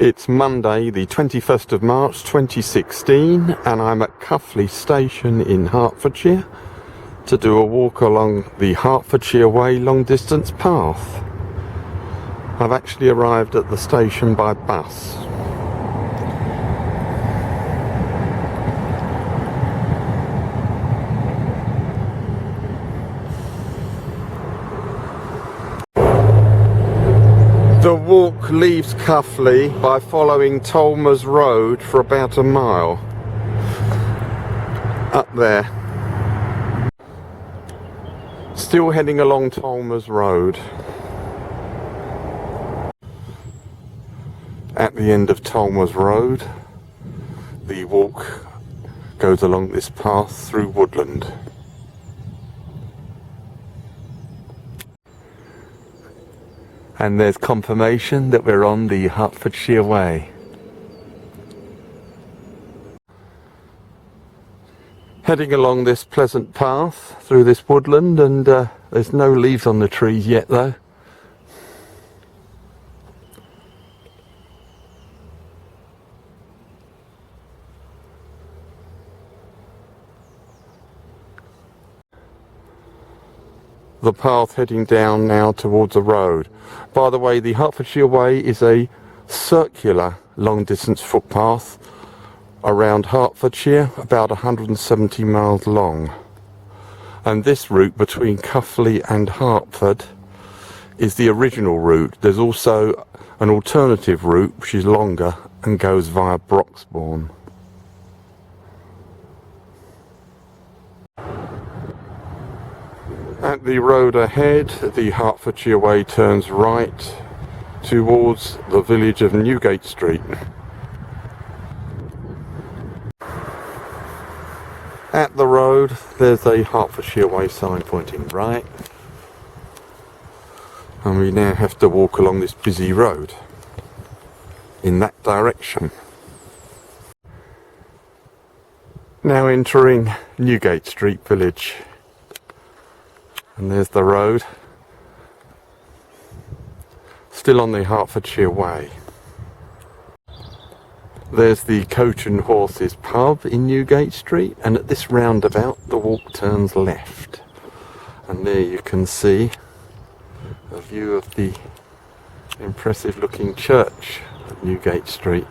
It's Monday the 21st of March 2016 and I'm at Cuffley station in Hertfordshire to do a walk along the Hertfordshire Way long distance path. I've actually arrived at the station by bus. The walk leaves Cuffley by following Tolmer's Road for about a mile. Up there. Still heading along Tolmer's Road. At the end of Tolmer's Road, the walk goes along this path through woodland. And there's confirmation that we're on the Hertfordshire Way. Heading along this pleasant path through this woodland, and there's no leaves on the trees yet though. The path heading down now towards the road. By the way, the Hertfordshire Way is a circular long distance footpath around Hertfordshire, about 170 miles long. And this route between Cuffley and Hertford is the original route. There's also an alternative route which is longer and goes via Broxbourne. At the road ahead, the Hertfordshire Way turns right towards the village of Newgate Street. At the road, there's a Hertfordshire Way sign pointing right. And we now have to walk along this busy road in that direction. Now entering Newgate Street village. And there's the road, still on the Hertfordshire Way. There's the Coach and Horses pub in Newgate Street, and at this roundabout the walk turns left. And there you can see a view of the impressive looking church at Newgate Street.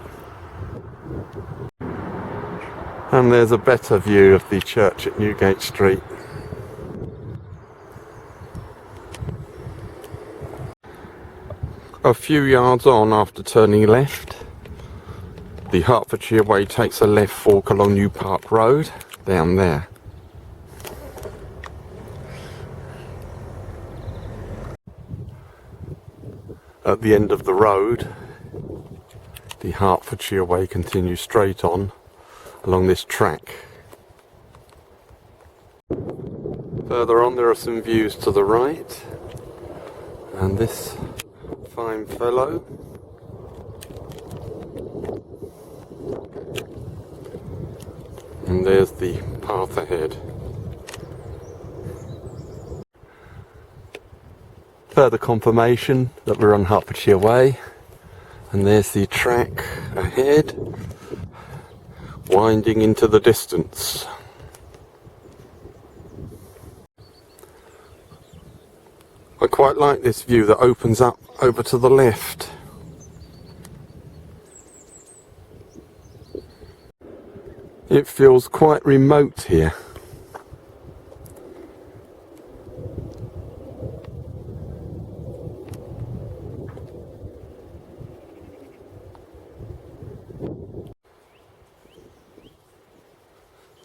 And there's a better view of the church at Newgate Street. A few yards on, after turning left, the Hertfordshire Way takes a left fork along New Park Road, down there. At the end of the road, the Hertfordshire Way continues straight on along this track. Further on there are some views to the right, and this fine fellow and there's the path ahead. Further confirmation that we're on Hertfordshire Way, and there's the track ahead winding into the distance. I quite like this view that opens up over to the left. It feels quite remote here.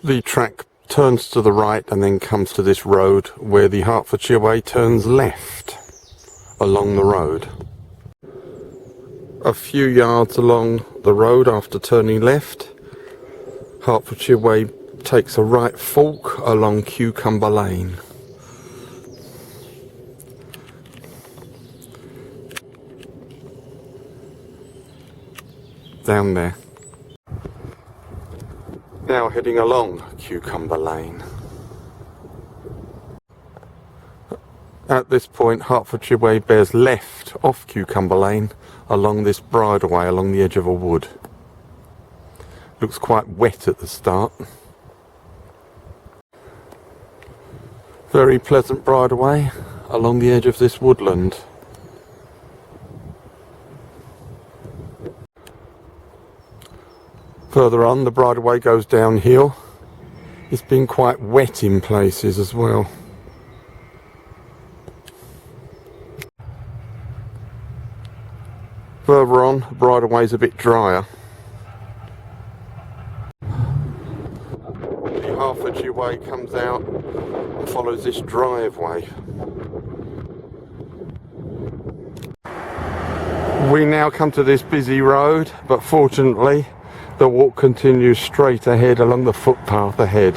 The track turns to the right and then comes to this road where the Hertfordshire Way turns left along the road. A few yards along the road after turning left, Hertfordshire Way takes a right fork along Cucumber Lane. Down there. Now heading along Cucumber Lane. At this point, Hertfordshire Way bears left off Cucumber Lane along this bridleway along the edge of a wood. Looks quite wet at the start. Very pleasant bridleway along the edge of this woodland. Further on, the bridleway goes downhill. It's been quite wet in places as well. Further on, the bridleway's a bit drier. The Hertfordshire Way comes out and follows this driveway. We now come to this busy road, but fortunately the walk continues straight ahead along the footpath ahead.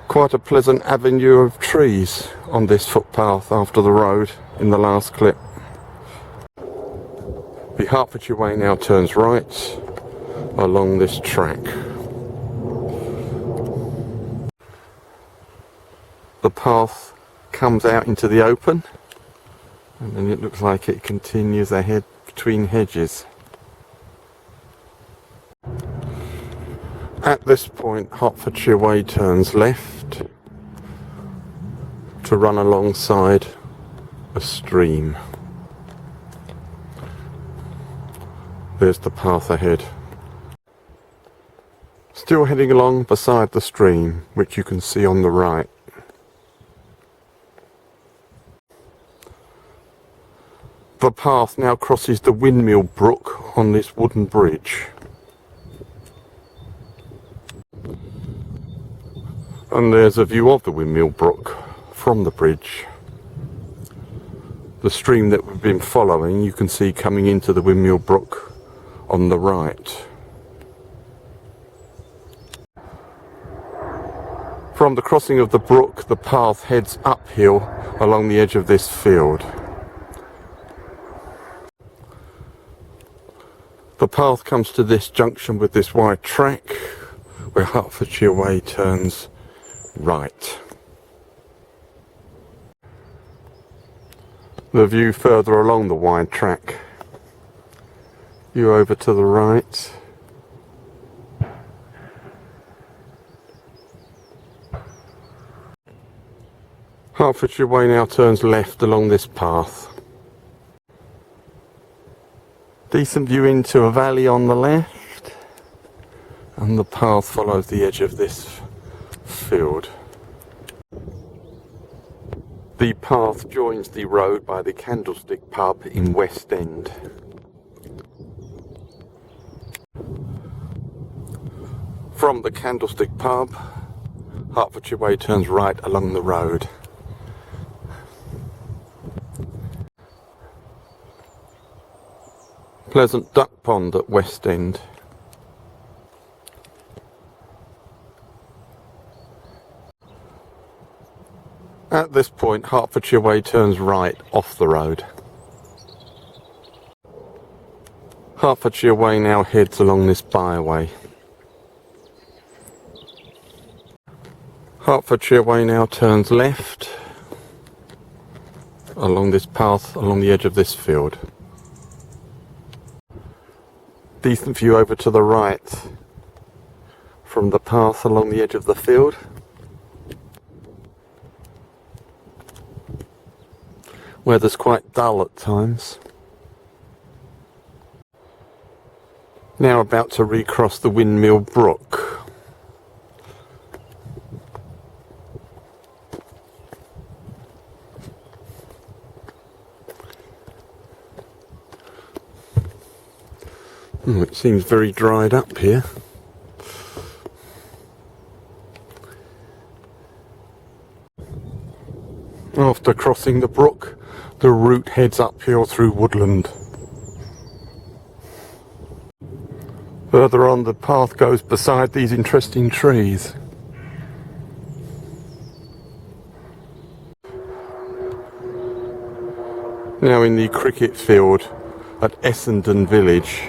Quite a pleasant avenue of trees on this footpath after the road in the last clip. The Hertfordshire Way now turns right along this track. The path comes out into the open, and then it looks like it continues ahead between hedges. At this point, Hertfordshire Way turns left to run alongside a stream. There's the path ahead. Still heading along beside the stream, which you can see on the right. The path now crosses the Windmill Brook on this wooden bridge. And there's a view of the Windmill Brook from the bridge. The stream that we've been following you can see coming into the Windmill Brook on the right. From the crossing of the brook, the path heads uphill along the edge of this field. The path comes to this junction with this wide track where Hertfordshire Way turns right. The view further along the wide track. View over to the right. Hertfordshire Way now turns left along this path. Decent view into a valley on the left, and the path follows the edge of this field. The path joins the road by the Candlestick pub in West End. From the Candlestick pub, Hertfordshire Way turns right along the road. Pleasant duck pond at West End. At this point, Hertfordshire Way turns right off the road. Hertfordshire Way now heads along this byway. Hertfordshire Way now turns left along this path along the edge of this field. Decent view over to the right from the path along the edge of the field. Weather's quite dull at times. Now about to recross the Windmill Brook. It seems very dried up here. After crossing the brook, the route heads uphill through woodland. Further on, the path goes beside these interesting trees. Now in the cricket field at Essendon village.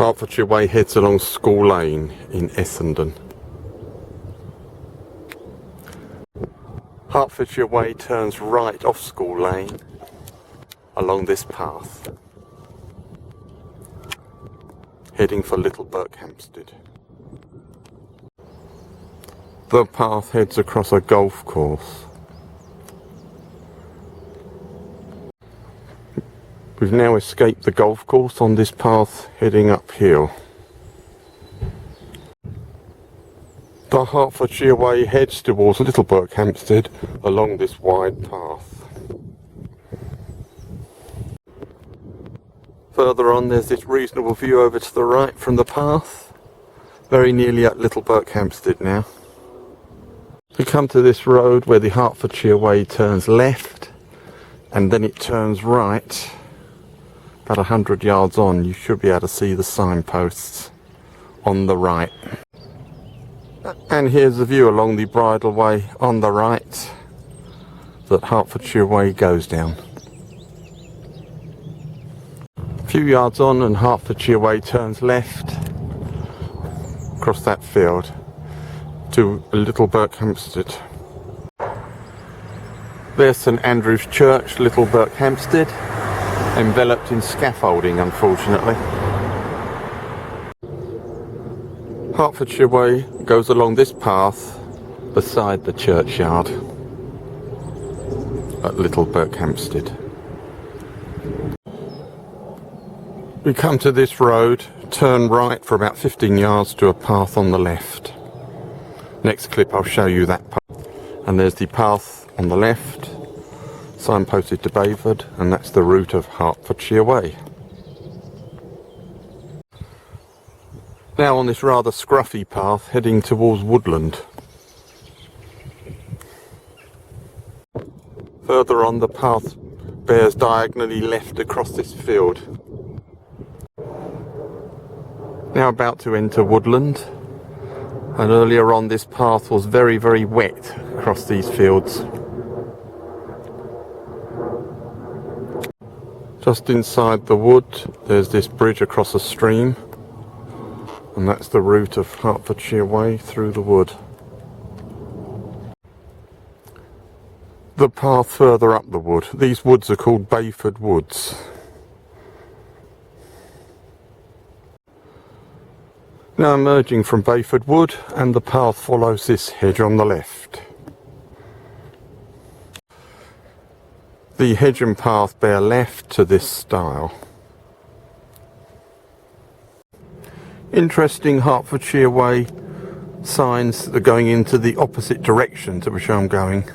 Hertfordshire Way heads along School Lane in Essendon. Hertfordshire Way turns right off School Lane along this path, heading for Little Berkhamsted. The path heads across a golf course. We've now escaped the golf course on this path heading uphill. The Hertfordshire Way heads towards Little Berkhamsted along this wide path. Further on there's this reasonable view over to the right from the path, very nearly at Little Berkhamsted now. We come to this road where the Hertfordshire Way turns left and then it turns right. About 100 yards on, you should be able to see the signposts on the right. And here's the view along the bridleway on the right that Hertfordshire Way goes down. A few yards on and Hertfordshire Way turns left across that field to Little Berkhamsted. There's St Andrew's Church, Little Berkhamsted, enveloped in scaffolding, unfortunately. Hertfordshire Way goes along this path beside the churchyard at Little Berkhamsted. We come to this road, turn right for about 15 yards to a path on the left. Next clip I'll show you that path. And there's the path on the left, signposted to Bayford, and that's the route of Hertfordshire Way. Now on this rather scruffy path heading towards woodland. Further on the path bears diagonally left across this field. Now about to enter woodland, and earlier on this path was very, very wet across these fields. Just inside the wood there's this bridge across a stream, and that's the route of Hertfordshire Way through the wood. The path further up the wood, these woods are called Bayford Woods. Now emerging from Bayford Wood, and the path follows this hedge on the left. The hedge and path bear left to this stile. Interesting Hertfordshire Way signs that are going into the opposite direction to which I'm going.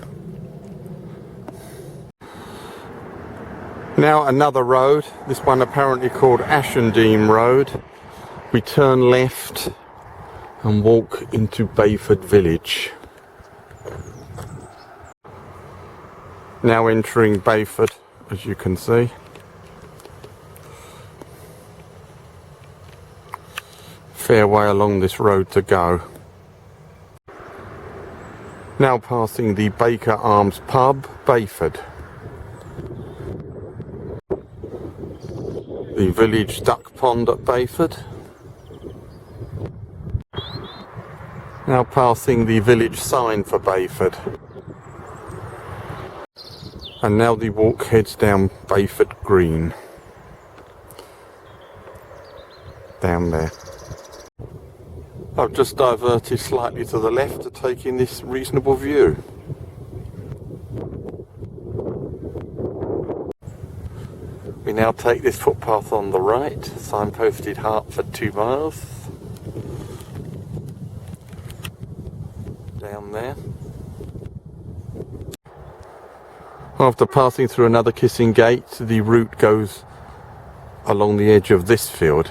Now another road, this one apparently called Essendon Road. We turn left and walk into Bayford village. Now entering Bayford, as you can see. Fair way along this road to go. Now passing the Baker Arms pub, Bayford. The village duck pond at Bayford. Now passing the village sign for Bayford. And now the walk heads down Bayford Green. Down there. I've just diverted slightly to the left to take in this reasonable view. We now take this footpath on the right, signposted Hertford 2 miles. Down there. After passing through another kissing gate, the route goes along the edge of this field.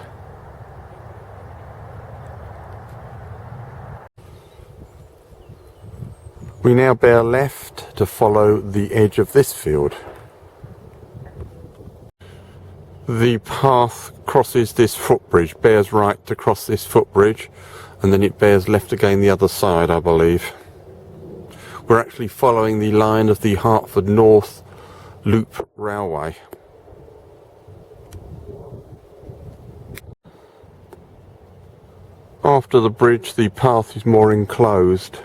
We now bear left to follow the edge of this field. The path crosses this footbridge, bears right to cross this footbridge, and then it bears left again the other side, I believe. We're actually following the line of the Hertford North Loop Railway. After the bridge, the path is more enclosed.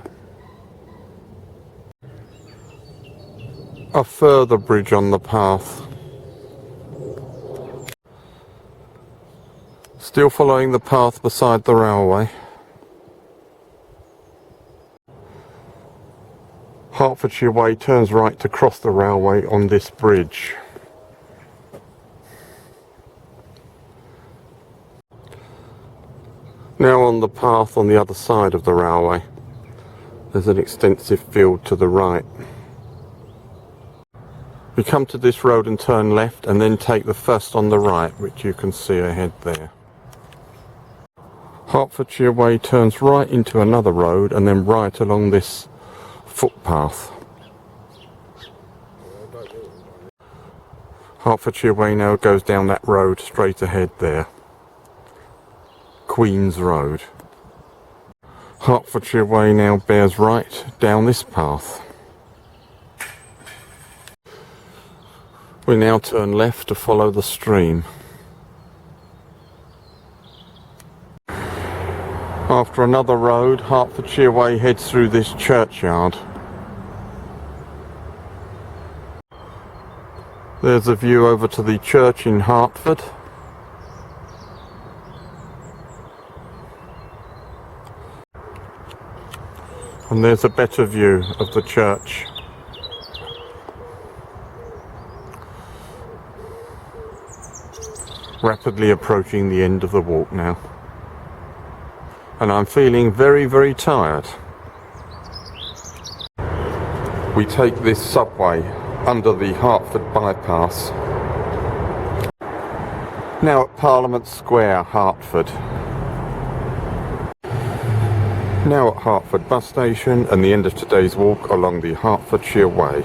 A further bridge on the path. Still following the path beside the railway. Hertfordshire Way turns right to cross the railway on this bridge. Now on the path on the other side of the railway, there's an extensive field to the right. We come to this road and turn left and then take the first on the right, which you can see ahead there. Hertfordshire Way turns right into another road and then right along this footpath. Hertfordshire Way now goes down that road straight ahead there. Queen's Road. Hertfordshire Way now bears right down this path. We now turn left to follow the stream. After another road, Hertfordshire Way heads through this churchyard. There's a view over to the church in Hertford. And there's a better view of the church. Rapidly approaching the end of the walk now. And I'm feeling very, very tired. We take this subway under the Hertford bypass. Now at Parliament Square, Hertford. Now at Hertford bus station and the end of today's walk along the Hertfordshire Way.